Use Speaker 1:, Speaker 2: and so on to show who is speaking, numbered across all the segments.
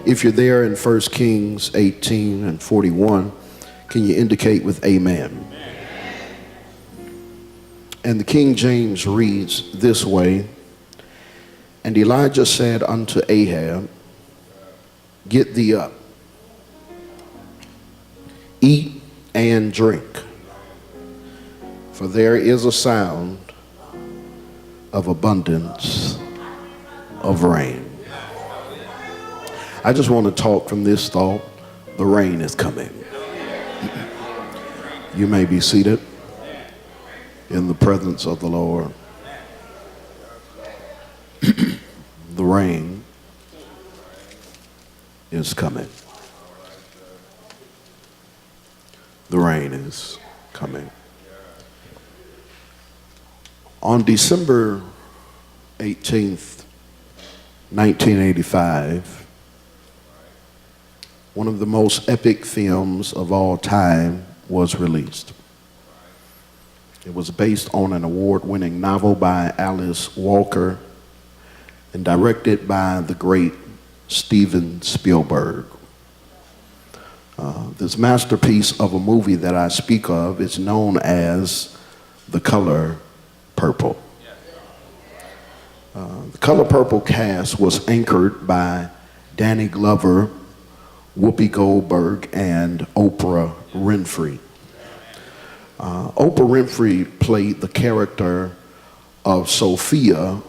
Speaker 1: If you're there in 1 Kings 18 and 41, can you indicate with amen? And the King James reads this way, and Elijah said unto Ahab, get thee up, eat and drink, for there is a sound of abundance of rain. I just want to talk from this thought. The rain is coming. You may be seated in the presence of the Lord. The rain is coming. The rain is coming. On December 18th, 1985, one of the most epic films of all time was released. It was based on an award-winning novel by Alice Walker and directed by the great Steven Spielberg. This masterpiece of a movie that I speak of is known as The Color Purple. The Color Purple cast was anchored by Danny Glover, Whoopi Goldberg, and Oprah Winfrey. Oprah Winfrey played the character of Sophia,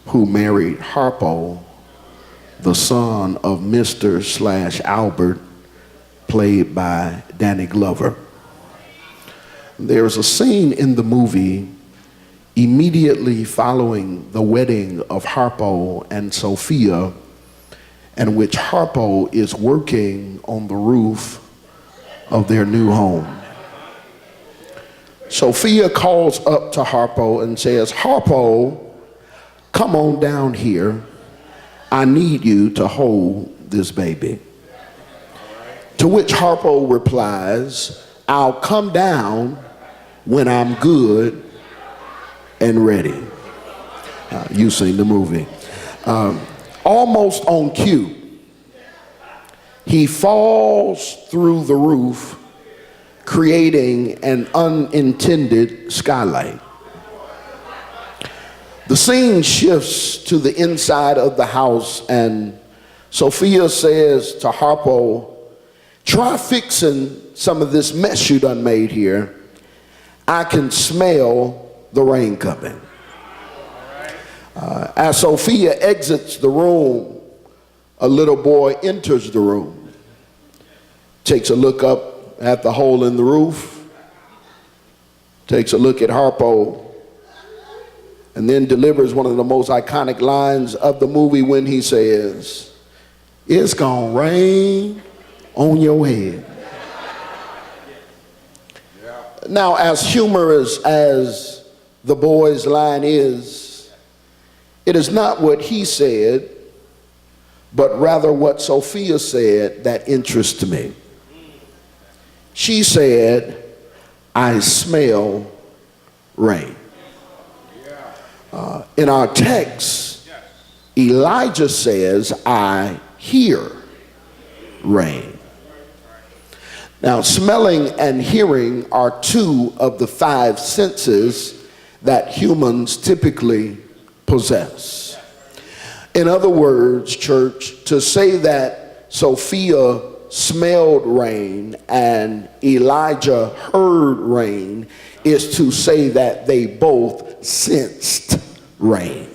Speaker 1: who married Harpo, the son of Mr. / Albert, played by Danny Glover. There's a scene in the movie immediately following the wedding of Harpo and Sophia, in which Harpo is working on the roof of their new home. Sophia calls up to Harpo and says, Harpo, come on down here. I need you to hold this baby. To which Harpo replies, I'll come down when I'm good and ready. You've seen the movie. Almost on cue, he falls through the roof, creating an unintended skylight. The scene shifts to the inside of the house, and Sophia says to Harpo, try fixing some of this mess you done made here. I can smell the rain coming. As Sophia exits the room, a little boy enters the room, takes a look up at the hole in the roof, takes a look at Harpo, and then delivers one of the most iconic lines of the movie when he says, it's gonna rain on your head. Now, as humorous as the boy's line is, it is not what he said, but rather what Sophia said that interests me. She said, I smell rain. In our text, Elijah says, I hear rain. Now, smelling and hearing are two of the five senses that humans typically possess. In other words, church, to say that Sophia smelled rain and Elijah heard rain is to say that they both sensed rain.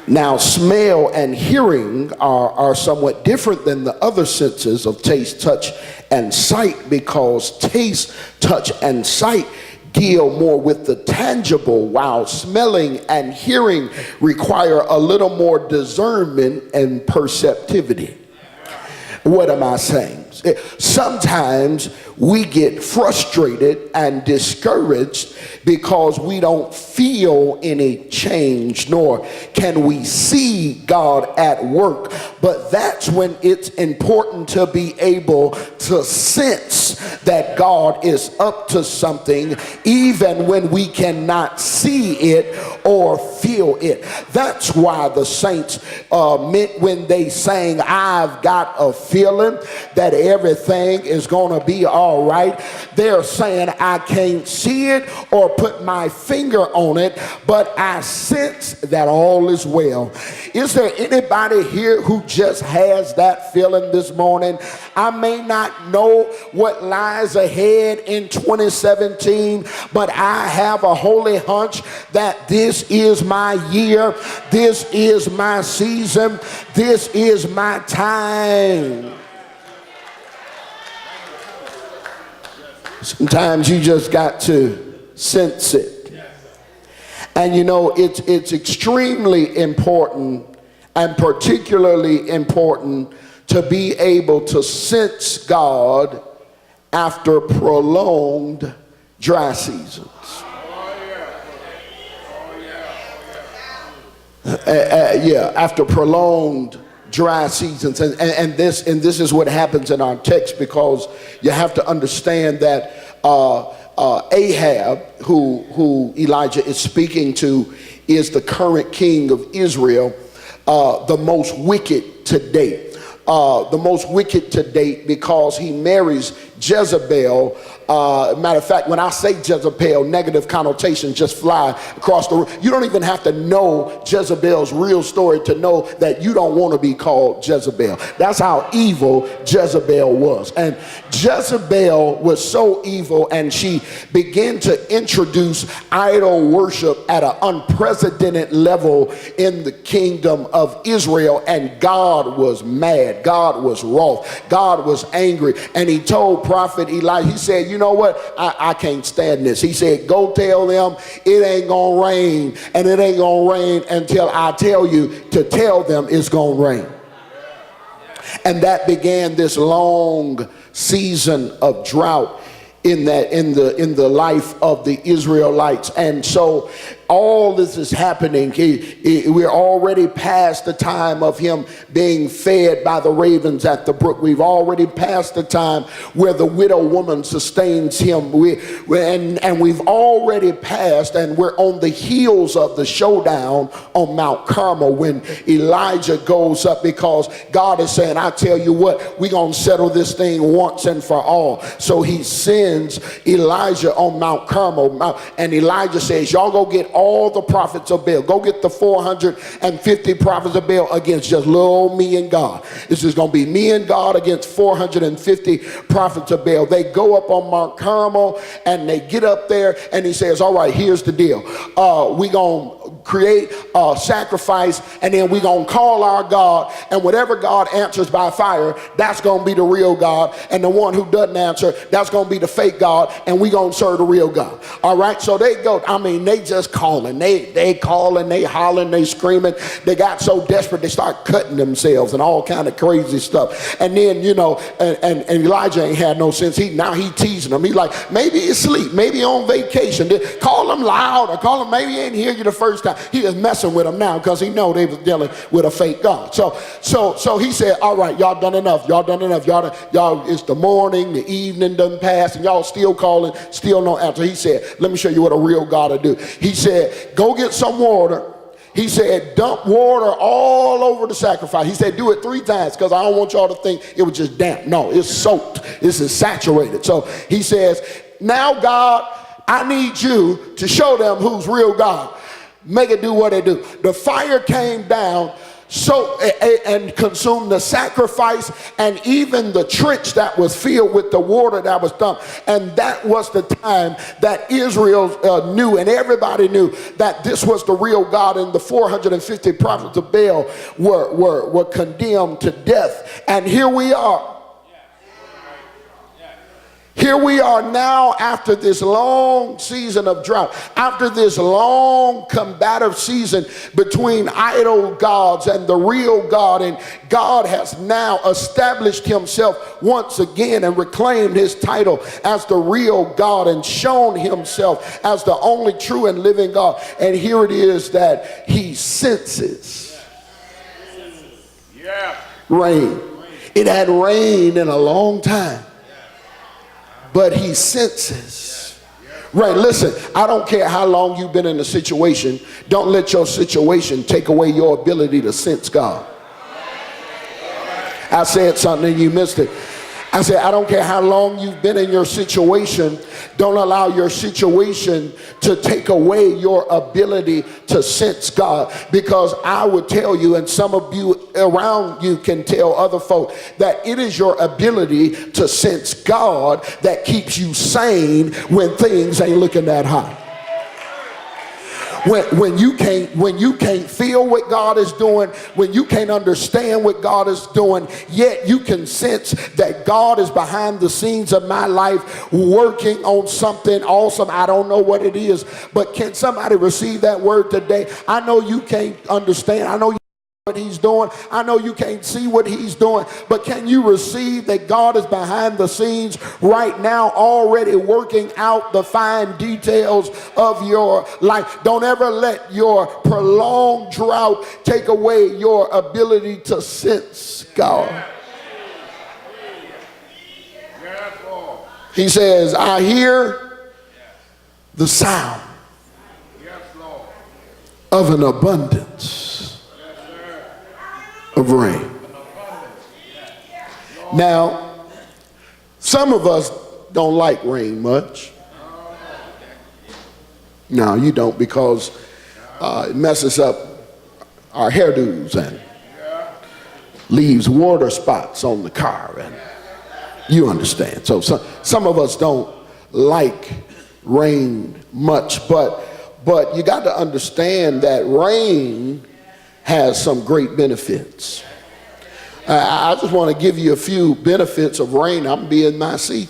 Speaker 1: Now, smell and hearing are somewhat different than the other senses of taste, touch, and sight, because taste, touch, and sight deal more with the tangible, while smelling and hearing require a little more discernment and perceptivity. What am I saying? Sometimes we get frustrated and discouraged because we don't feel any change, nor can we see God at work. But that's when it's important to be able to sense that God is up to something, even when we cannot see it or feel it. That's why the saints meant when they sang, "I've got a feeling that everything is going to be all right." They're saying, I can't see it or put my finger on it, but I sense that all is well. Is there anybody here who just has that feeling this morning? I may not know what lies ahead in 2017, but I have a holy hunch that this is my year, this is my season, this is my time. Sometimes you just got to sense it. And you know, it's extremely important, and particularly important, to be able to sense God after prolonged dry seasons. After prolonged dry seasons. And this is what happens in our text, because you have to understand that Ahab, who Elijah is speaking to, is the current king of Israel, the most wicked to date. The most wicked to date, because he marries Jezebel. Matter of fact, when I say Jezebel, negative connotations just fly across the room. You don't even have to know Jezebel's real story to know that you don't want to be called Jezebel. That's how evil Jezebel was. And Jezebel was so evil, and she began to introduce idol worship at an unprecedented level in the kingdom of Israel. And God was mad. God was wroth. God was angry. And he told prophet Elijah, he said, you know what? I can't stand this. He said, go tell them it ain't gonna rain, and it ain't gonna rain until I tell you to tell them it's gonna rain. And that began this long season of drought in the life of the Israelites. And so all this is happening. We're already past the time of him being fed by the ravens at the brook. We've already passed the time where the widow woman sustains him. And we've already passed, and we're on the heels of the showdown on Mount Carmel when Elijah goes up, because God is saying, I tell you what, we're going to settle this thing once and for all. So he sends Elijah on Mount Carmel, and Elijah says, y'all go get all the prophets of Baal. Go get the 450 prophets of Baal against just little old me and God. This is going to be me and God against 450 prophets of Baal. They go up on Mount Carmel, and they get up there, and he says, all right, here's the deal. We're going to create a sacrifice, and then we're going to call our God, and whatever God answers by fire, that's going to be the real God, and the one who doesn't answer, that's going to be the fake God, and we're going to serve the real God. All right, so they go, I mean, they just calling, they calling, they hollering, they screaming. They got so desperate they start cutting themselves and all kind of crazy stuff. And then, you know, and Elijah ain't had no sense. He teasing them. He's like, maybe he's asleep, maybe on vacation. Call him loud, or call him, maybe he didn't hear you the first time. He is messing with them now, because he know they was dealing with a fake God. So he said, all right, y'all done enough. Y'all, it's the morning, the evening done passed, and y'all still calling, still no answer. He said, let me show you what a real God will do. He said, go get some water. He said, dump water all over the sacrifice. He said, do it 3 times, because I don't want y'all to think it was just damp. No, it's soaked. This is saturated. So he says, now God, I need you to show them who's real God. Make it do what it do. The fire came down and consumed the sacrifice, and even the trench that was filled with the water that was dumped. And that was the time that Israel knew, and everybody knew, that this was the real God, and the 450 prophets of Baal were condemned to death. And here we are. Here we are now after this long season of drought, after this long combative season between idol gods and the real God, and God has now established himself once again and reclaimed his title as the real God and shown himself as the only true and living God. And here it is that he senses rain. It had rained in a long time, but he senses. Right, listen, I don't care how long you've been in a situation. Don't let your situation take away your ability to sense God. I said something and you missed it. I said, I don't care how long you've been in your situation. Don't allow your situation to take away your ability to sense God. Because I would tell you, and some of you around you can tell other folk, that it is your ability to sense God that keeps you sane when things ain't looking that hot. When you can't feel what God is doing, when you can't understand what God is doing, yet you can sense that God is behind the scenes of my life working on something awesome. I don't know what it is, but can somebody receive that word today? I know you can't understand. I know you what he's doing. I know you can't see what he's doing, but can you receive that God is behind the scenes right now already working out the fine details of your life? Don't ever let your prolonged drought take away your ability to sense God. He says, I hear the sound of an abundance of rain. Now, some of us don't like rain much. No, you don't, because it messes up our hairdos and leaves water spots on the car, and you understand. So some of us don't like rain much, but you got to understand that rain has some great benefits. I just want to give you a few benefits of rain. I'm being my seat.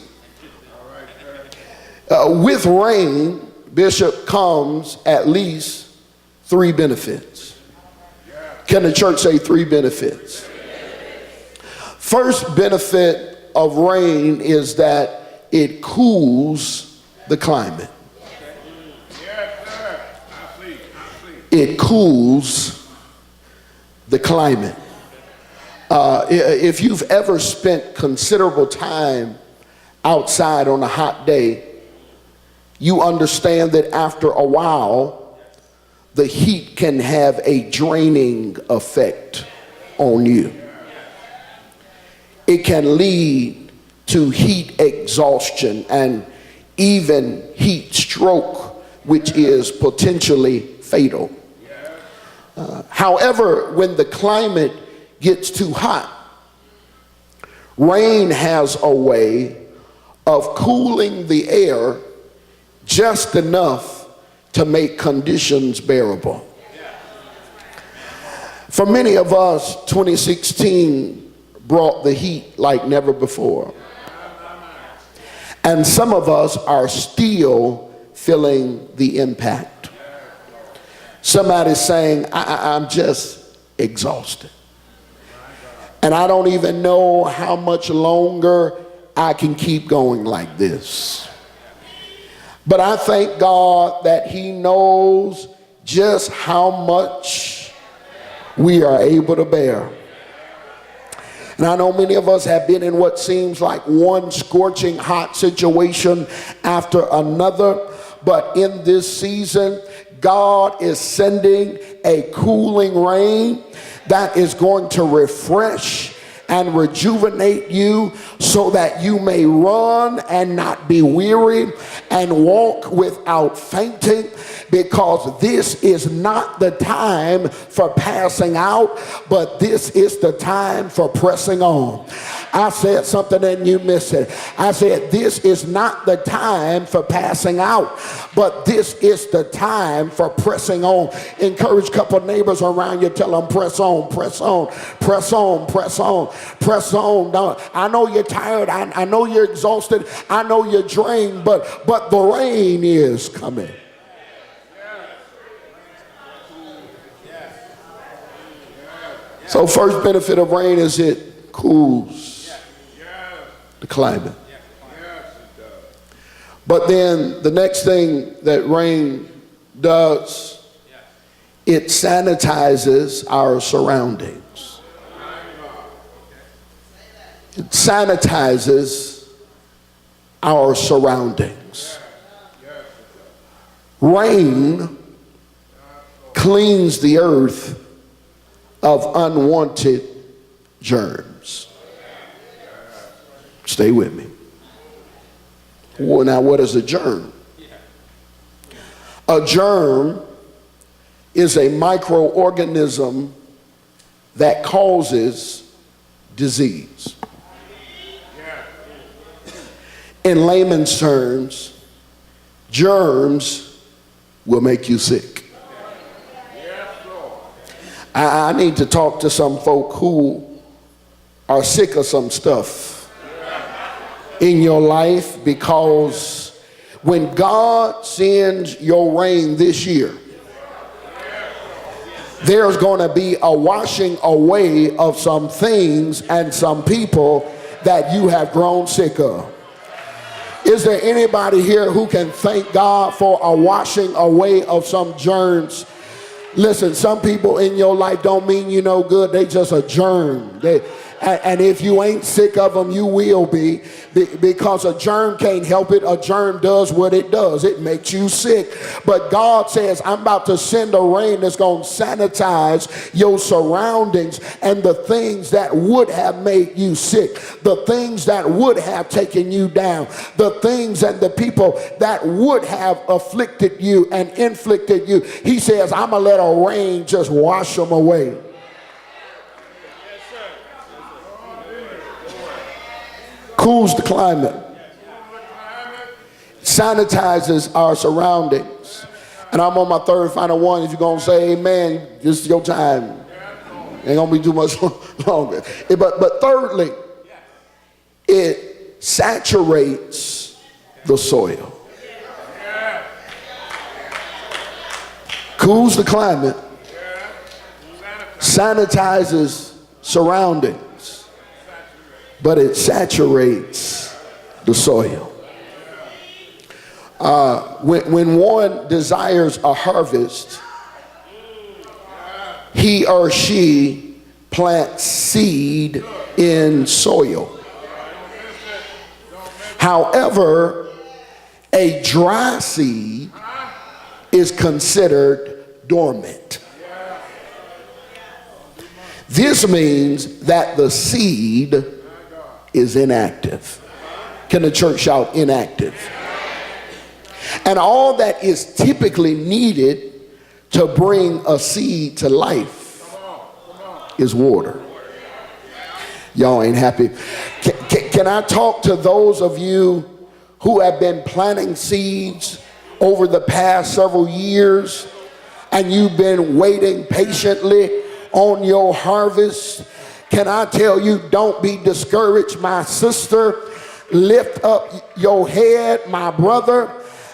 Speaker 1: With rain, Bishop, comes at least 3 benefits. Can the church say 3 benefits? First benefit of rain is that it cools the climate. It cools the climate. If you've ever spent considerable time outside on a hot day, you understand that after a while, the heat can have a draining effect on you. It can lead to heat exhaustion and even heat stroke, which is potentially fatal. However, when the climate gets too hot, rain has a way of cooling the air just enough to make conditions bearable. For many of us, 2016 brought the heat like never before. And some of us are still feeling the impact. Somebody's saying, I'm just exhausted. And I don't even know how much longer I can keep going like this. But I thank God that he knows just how much we are able to bear. And I know many of us have been in what seems like one scorching hot situation after another. But in this season, God is sending a cooling rain that is going to refresh and rejuvenate you so that you may run and not be weary and walk without fainting, because this is not the time for passing out, but this is the time for pressing on. I said something and you missed it. I said this is not the time for passing out, but this is the time for pressing on. Encourage a couple neighbors around you. Tell them press on, press on, press on, press on, press on. Now, I know you're tired. I know you're exhausted. I know you're drained, but the rain is coming. So first benefit of rain is it cools the climate. But then the next thing that rain does, it sanitizes our surroundings. It sanitizes our surroundings. Rain cleans the earth of unwanted germs. Stay with me. Well, now what is a germ? A germ is a microorganism that causes disease. In layman's terms, germs will make you sick. I need to talk to some folk who are sick of some stuff in your life, because when God sends your rain this year, there's going to be a washing away of some things and some people that you have grown sick of. Is there anybody here who can thank God for a washing away of some germs? Listen, some people in your life don't mean you no good. They just a germ. And if you ain't sick of them, you will be, because a germ can't help it. A germ does what it does. It makes you sick. But God says, I'm about to send a rain that's going to sanitize your surroundings, and the things that would have made you sick, the things that would have taken you down, the things and the people that would have afflicted you and inflicted you. He says, I'm going to let a rain just wash them away. Cools the climate, sanitizes our surroundings. And I'm on my third and final one. If you're going to say amen, this is your time. Ain't going to be too much longer. But thirdly, it saturates the soil. Cools the climate, sanitizes surroundings, but it saturates the soil. When one desires a harvest, he or she plants seed in soil. However, a dry seed is considered dormant. This means that the seed is inactive. Can the church shout inactive? And all that is typically needed to bring a seed to life is water. Y'all ain't happy. Can I talk to those of you who have been planting seeds over the past several years, and you've been waiting patiently on your harvest? Can I tell you, don't be discouraged, my sister. Lift up your head, my brother.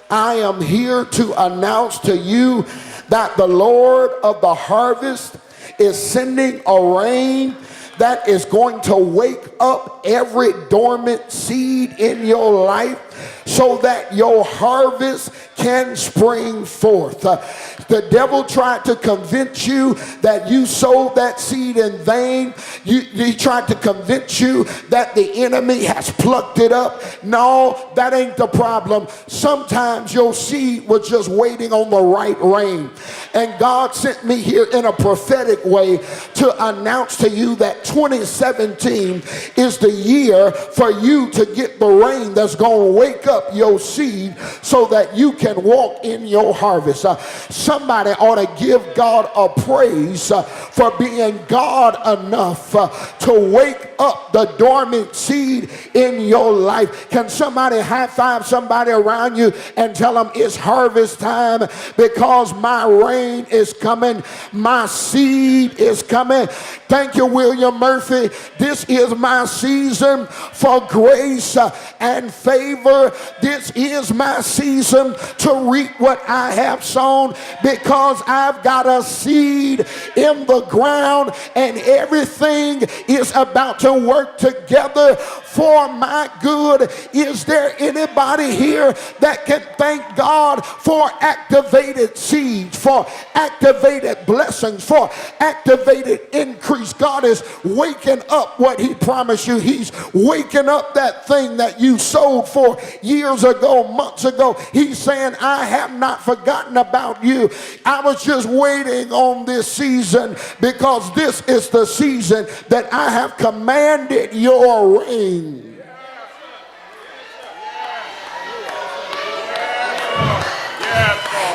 Speaker 1: I am here to announce to you that the Lord of the harvest is sending a rain that is going to wake up every dormant seed in your life so that your harvest can spring forth. The devil tried to convince you that you sowed that seed in vain. He tried to convince you that the enemy has plucked it up. No, that ain't the problem. Sometimes your seed was just waiting on the right rain. And God sent me here in a prophetic way to announce to you that 2017 is the year for you to get the rain that's going to wake up your seed so that you can walk in your harvest. Somebody ought to give God a praise for being God enough to wake up the dormant seed in your life. Can somebody high five somebody around you and tell them it's harvest time, because my rain is coming, my seed is coming. Thank you, William Murphy. This is my season for grace and favor. This is my season to reap what I have sown, because I've got a seed in the ground and everything is about to work together for my good. Is there anybody here that can thank God for activated seeds, for activated blessings, for activated increase? God is waking up what he promised you. He's waking up that thing that you sowed for years ago, months ago. He's saying, I have not forgotten about you. I was just waiting on this season, because this is the season that I have commanded your rain.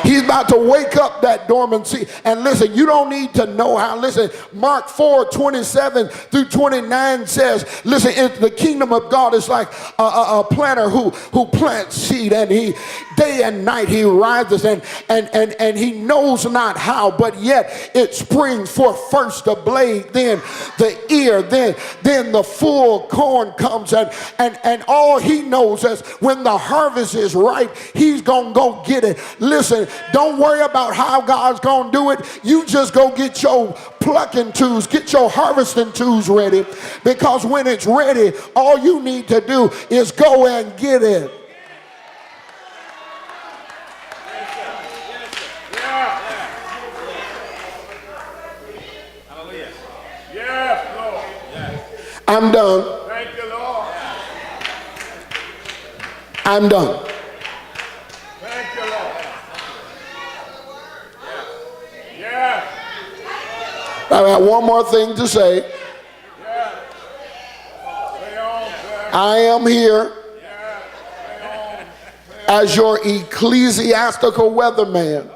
Speaker 1: He's about to wake up that dormancy. And listen, you don't need to know how. Listen, Mark 4:27-29 says, listen, the kingdom of God is like a planter who plants seed, and he day and night he rises, and he knows not how, but yet it springs forth, first the blade, then the ear, then the full corn comes, and all he knows is when the harvest is ripe, he's gonna go get it. Listen, don't worry about how God's gonna do it. You just go get your plucking tools, get your harvesting tools ready, because when it's ready, all you need to do is go and get it. I'm done. Thank you, Lord. I'm done. Thank you, Lord. Yeah. I got one more thing to say. I am here as your ecclesiastical weatherman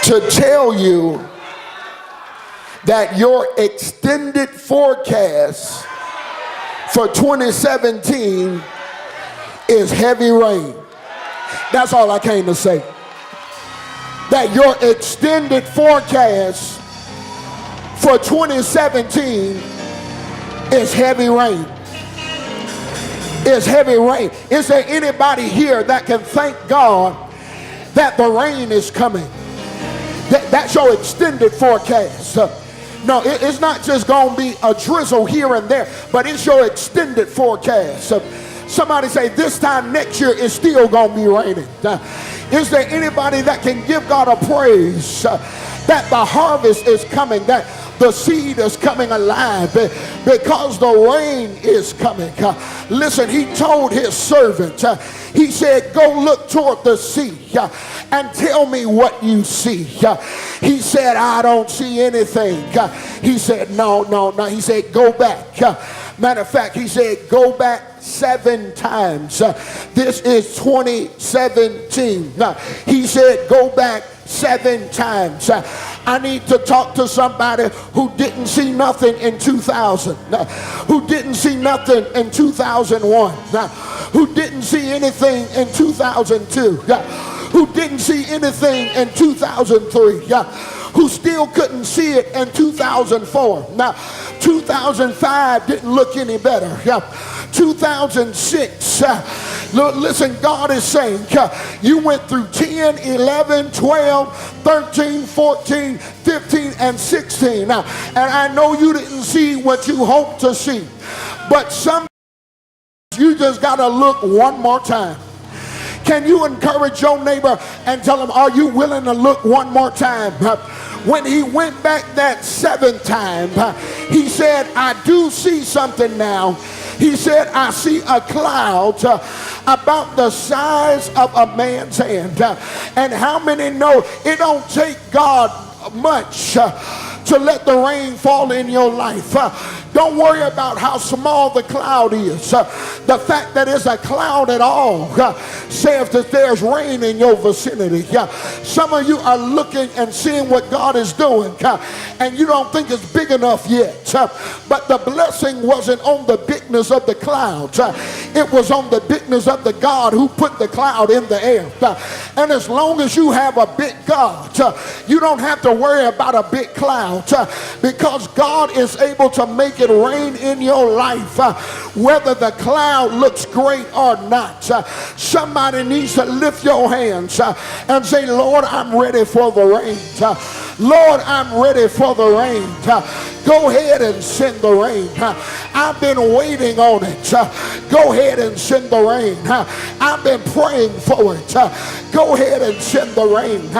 Speaker 1: to tell you that your extended forecast for 2017 is heavy rain. That's all I came to say. That your extended forecast for 2017 is heavy rain. It's heavy rain. Is there anybody here that can thank God that the rain is coming? That's your extended forecast. No, it's not just going to be a drizzle here and there, but it's your extended forecast. Somebody say, this time next year it's still going to be raining. Is there anybody that can give God a praise that the harvest is coming, that the seed is coming alive, because the rain is coming? Listen, he told his servant, he said, go look toward the sea and tell me what you see. He said, I don't see anything. He said, no. He said, go back. Matter of fact, he said, go back 7 times. This is 2017. He said, go back 7 times. I need to talk to somebody who didn't see nothing in 2000, who didn't see nothing in 2001, who didn't see anything in 2002, who didn't see anything in 2003, who still couldn't see it in 2004. Now, 2005 didn't look any better. 2006, listen, God is saying, you went through 10, 11, 12, 13, 14, 15, and 16. Now, and I know you didn't see what you hoped to see, but some you just got to look one more time. Can you encourage your neighbor and tell him, are you willing to look one more time? When he went back that 7th time, he said, I do see something now. He said, I see a cloud about the size of a man's hand. And how many know it don't take God much to let the rain fall in your life? Don't worry about how small the cloud is. The fact that it's a cloud at all says that there's rain in your vicinity. Some of you are looking and seeing what God is doing, and you don't think it's big enough yet. But the blessing wasn't on the bigness of the clouds. It was on the bigness of the God who put the cloud in the air. And as long as you have a big God, you don't have to worry about a big cloud, because God is able to make it rain in your life, whether the cloud looks great or not. Somebody needs to lift your hands and say, Lord, I'm ready for the rain. Lord, I'm ready for the rain. Go ahead and send the rain. I've been waiting on it. Go ahead and send the rain. I've been praying for it. Go ahead and send the rain.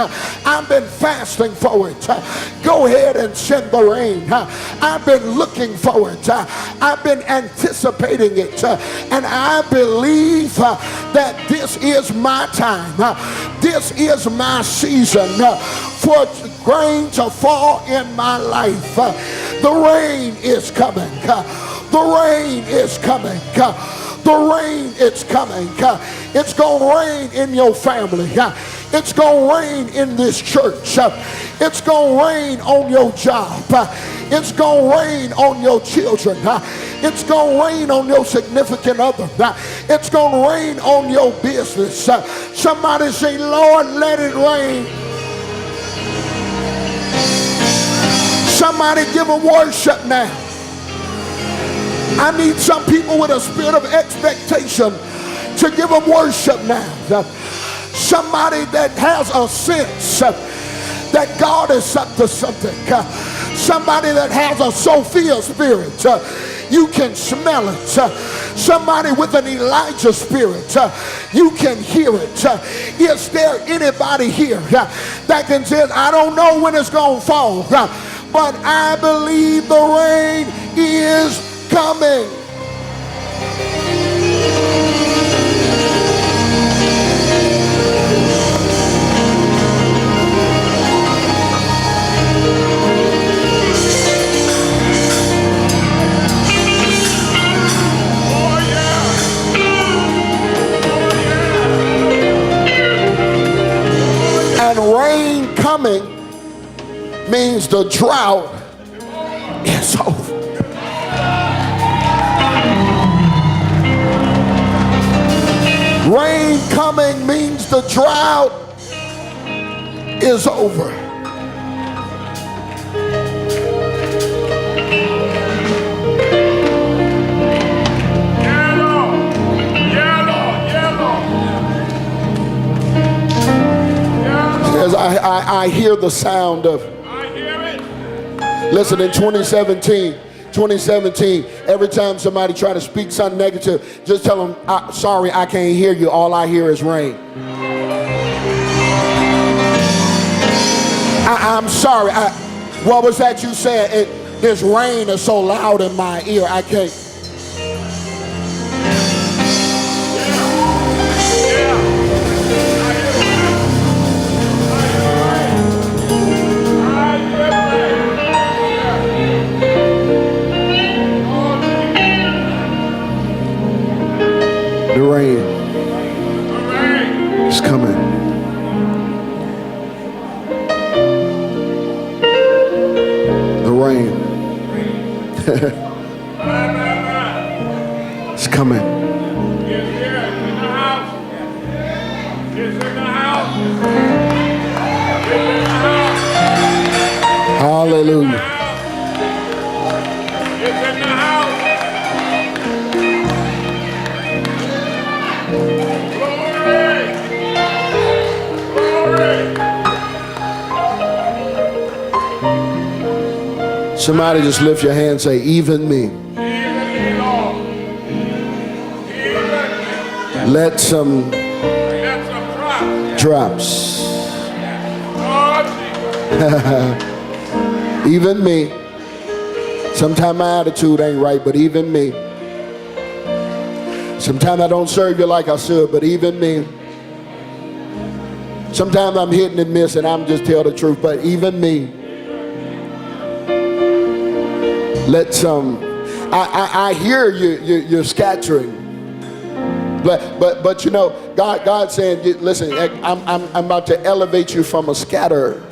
Speaker 1: I've been fasting for it. Go ahead and send the rain. I've been looking for it. I've been anticipating it. And I believe that this is my time. This is my season for rain to fall in my life. The rain is coming. The rain is coming. The rain is coming. It's going to rain in your family. It's going to rain in this church. It's going to rain on your job. It's going to rain on your children. It's going to rain on your significant other. It's going to rain on your business. Somebody say, Lord, let it rain. Somebody give them worship now. I need some people with a spirit of expectation to give them worship now. Somebody that has a sense that God is up to something. Somebody that has a Sophia spirit. You can smell it. Somebody with an Elijah spirit. You can hear it. Is there anybody here that can say, I don't know when it's going to fall, but I believe the rain is coming? And rain coming means the drought is over. Rain coming means the drought is over. As I hear the sound of, listen, in 2017, every time somebody try to speak something negative, just tell them, sorry, I can't hear you. All I hear is rain. I'm sorry. What was that you said? This rain is so loud in my ear, I can't. The rain is coming. The rain is coming. Hallelujah. Somebody just lift your hand and say, even me. Let some drops. Even me. Sometimes my attitude ain't right, but even me. Sometimes I don't serve you like I should, but even me. Sometimes I'm hitting and missing, I'm just tell the truth, but even me. Let some, I hear you're scattering. But you know, God saying, listen, I'm about to elevate you from a scatterer.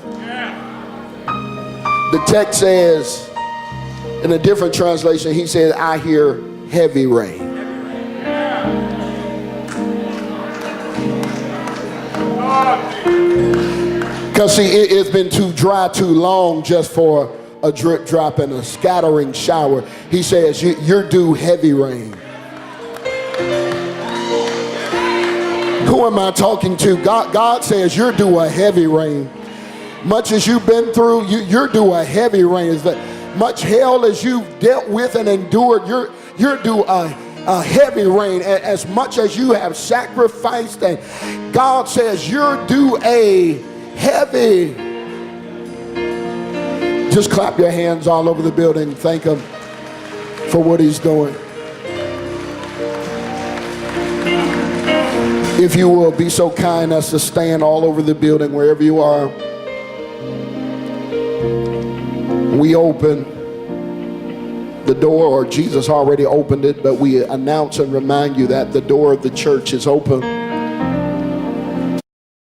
Speaker 1: The text says, in a different translation, he said, I hear heavy rain. Because see, it's been too dry too long just for a drip drop and a scattering shower. He says, you're due heavy rain. Who am I talking to? God says you're due a heavy rain. Much as you've been through, you're due a heavy rain. Is that much hell as you've dealt with and endured, you're due a heavy rain. As much as you have sacrificed, and God says you're due a heavy. Just clap your hands all over the building. Thank him for what he's doing. If you will be so kind as to stand all over the building wherever you are. We open the door, or Jesus already opened it, but we announce and remind you that the door of the church is open.